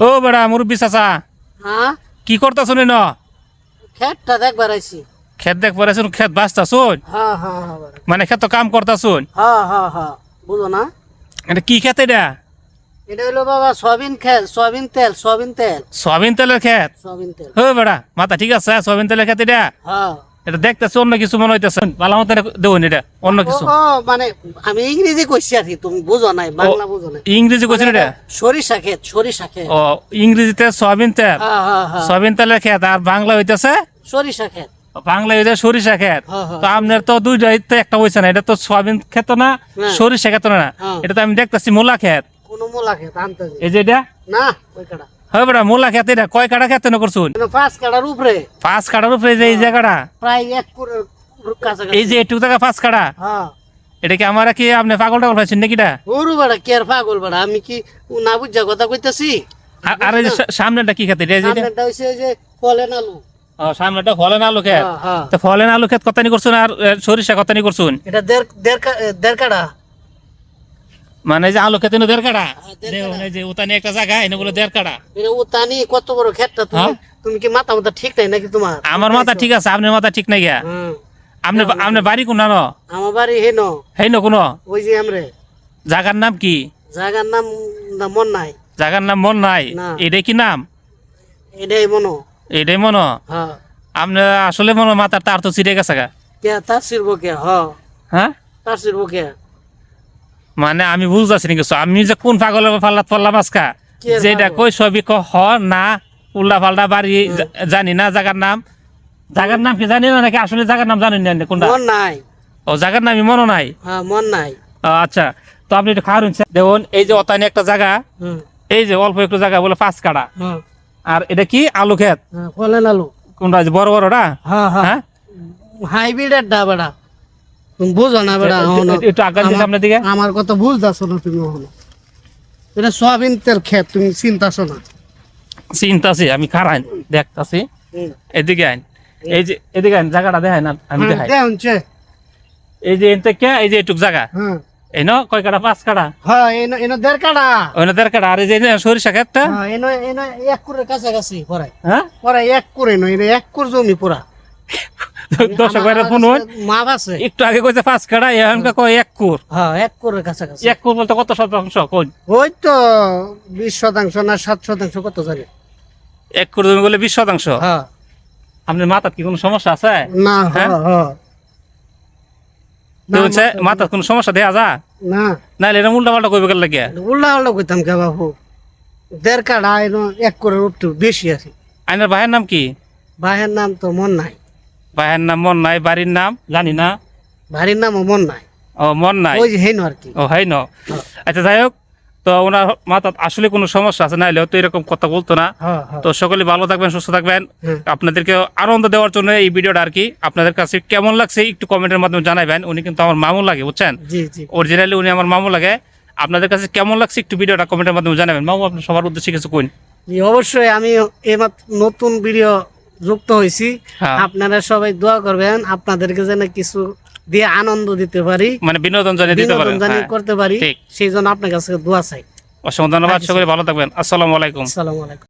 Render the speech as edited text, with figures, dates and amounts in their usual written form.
ও বেড়া মুরব্বী চাচা হ্যাঁ কি করতেছ ন খেতটা দেখবার আইছি। খেত দেখ পড়াছুন খেত বাঁচতাছুন হ্যাঁ হ্যাঁ হ্যাঁ মানে খেত কাম করতাছুন হ্যাঁ হ্যাঁ হ্যাঁ বুঝো না এটা কি খেত এটা এটা হলো বাবা সয়াবিন খেত, সয়াবিন তেল, সয়াবিন তেল, সয়াবিন তেলের খেত সয়াবিন তেল। ও বেড়া মাথা ঠিক আছে সয়াবিন তেলের খেত এটা হ্যাঁ এটা দেখতেছ অন্য কিছু মনে হইতেছে ভালো মতো দেউন এটা অন্য কিছু ও মানে আমি ইংরেজি কইছি আর কি, তুমি বুঝো নাই, বাংলা বুঝো নাই। ইংরেজি কইছেন এটা সরিষা খেত, সরিষা খেত। ও ইংরেজিতে সয়াবিন তেল হ্যাঁ হ্যাঁ হ্যাঁ সয়াবিন তেলের খেত আর বাংলা হইতেছে সরিষা খেত। বাংলা হইতে সরিষা খেত হ্যাঁ, হ্যাঁ, তো আপনার তো দুইটাই তো একটা হইছে না এটা তো সয়াবিন খেত না হ্যাঁ। সরিষা খেত না হ্যাঁ। এটা তো আমি দেখতেছি মূলা খেত কোন মূলা খেত আনতে যে। এই যে এটা না ওই কাটা হয় বেড়া মূলা খেত এটা কয় কাটা খেত না করছুন 5 কাটার উপরে, 5 কাটার উপরে যে এই জায়গাটা প্রায় 1 কুড়ের কাছাকাছি। এই যে একটু জায়গা 5 কাটা হ্যাঁ এটা কি আমার কি আপনি পাগল টাগল পাইছেন নাকি এটা ওরু বড় কেয়ার পাগল বড়, আমি কি না বুঝা কথা কইতাছি। আর এই যে সামনেটা কি খেত এটা এই যে এটা? সামনেটা হইছে ওই যে ফলেন আলু। ও সামনেটা ফলেন আলু খেত হ্যাঁ হ্যাঁ তো ফলেন আলু খেত কতনি করছুন আর সরিষা কতনি করছুন এটা দেড় কাটা। মানে এই যে আলু খেতে দেড় কাটা দেড় দেখুন কাটা। এই যে উতানি একটা জায়গা এনে বলে দেড় কাটা এটা উতানি কত বড় ক্ষেতটা, হ্যাঁ? তুমি কি মাথা মাথা ঠিক নাই নাকি তোমার? আমার মাথা ঠিক আছে আপনার মাথা ঠিক নাই গিয়া হুম। আপনি আপনি বাড়ি কোন না আমার বাড়ি হেন, হেই না কোনো ওই যে আমরে জায়গার নাম কি জায়গার নাম না মন নাই। জায়গার নাম মন নাই না। এটাই কি নাম এটাই মনো। এটাই মনো হ্যাঁ আপনি আসলে মনে মাথার তার তো ছিঁড়ে গেছে গা কে তার শিরব কে? হ্যাঁ তার শিরব কে? মানে আমি বুঝতেছি না কিছু আমি যে কোন পাগলের পাল্লা পড়লাম আজকা কে যেটা পাগল? কই সবই ক হ না উল্টা পাল্টা বাড়ি জানি না জায়গার নাম কি জানি না নাকি আসলে জায়গার নাম জানেন না কোনটা মন নাই। ও জায়গার নামই মনে নাই হ্যাঁ মন নাই। ও, আচ্ছা তো আপনি একটু খাওয়ার দেখুন এই যে অতানি একটা জায়গা হুম এই যে অল্প একটু জায়গা বলে 5 কাটা হুম আর এটা কি আলু ক্ষেত হ্যাঁ, ফলেন আলু। কোনটা যে বড় বড়টা হ্যাঁ হ্যাঁ হ্যাঁ হাইব্রিডের ডা বেড়া, তুমি বুঝো না বেড়া। একটু আগান দিন সামনের দিকে আমার কথা বুঝতেছো না তুমি এখনো। এটা সয়াবিন তেল খেত, তুমি চিন্তাছো না। চিন্তাছি আমি খারাই দেখতাছি হুম। এদিকে আইন এই যে এদিকে আইন জায়গাটা দেখাই না আমি দেখাই দেখুন চে। এই যে এনতে কে এই যে এটুক জায়গা হ্যাঁ এই ন কয় কাটা 5 কাটা হ্যাঁ এনো দেড় কাটা। ওই না দেড় কাটা আর এই যে সরিষা ক্ষেতটা হ্যাঁ এনো 1 কুড়ের কাছাকাছি পড়ায়। হ্যাঁ পরে 1 কুড়ে নয়, এটা 1 কুড় জমি পুরা। দর্শক ভাইরা ফোন হন মাপ আছে। একটু আগে কইছে 5 কাটা এখন কয় 1 কুর হ্যাঁ 1 কুড়ের কাছাকাছি। 1 কুর বলতে কত শতাংশ কোন ওই তো 20% না 7% কত জানি। 1 কুর জমি বলে 20%। হ্যাঁ আপনার মাথার কি কোনো সমস্যা আছে না হ্যাঁ? হ্যাঁ হ্যাঁ তো হচ্ছে মাথার কোনো সমস্যা দেয়া যা না নাহলে এটা উল্টা পাল্টা কইবে গেল লাগে উল্লা উল্লা কইতাম কে বাবু। দেড় কাটা এনো 1 কুড়ের একটু বেশি আছে। আইনার ভাইয়ের নাম কি ভাইয়ের নাম তো মন নাই। ভাইয়ের নাম মন নাই বাড়ির নাম জানি না বাড়ির নামও মন নাই। ও মন নাই ওই যে হেন আর কি। ও হাই ন আচ্ছা যাই হোক তো ওনার মাথা আসলে কোনো সমস্যা আছে নাইলেও তো এরকম কথা বলতো না হ্যাঁ হ্যাঁ তো সকলে ভালো থাকবেন সুস্থ থাকবেন হুম। আপনাদেরকে আনন্দ দেওয়ার জন্য এই ভিডিওটা আর কি আপনাদের কাছে কেমন লাগছে একটু কমেন্টের মাধ্যমে জানাবেন উনি কিন্তু আমার মামু লাগে বুঝছেন জি জি অরিজিনালি উনি আমার মামু লাগে আপনাদের কাছে কেমন লাগছে একটু ভিডিওটা কমেন্টের মাধ্যমে জানাবেন মামু আপনি সবার উদ্দেশ্যে কিছু কইন জি, অবশ্যই আমি এইমাত্র নতুন ভিডিও যুক্ত হয়েছি। হ্যাঁ। আপনারা সবাই দোয়া করবেন আপনাদেরকে যেন কিছু দিয়ে আনন্দ দিতে পারি, মানে বিনোদন জানিয়ে দিতে বিনোদন পারেন জানি হ্যাঁ, করতে পারি, ঠিক। সেই জন্য আপনার কাছে দোয়া চাই। অসংখ্য ধন্যবাদ সকলে ভালো থাকবেন আসসালামু আলাইকুম আসসালামু আলাইকুম।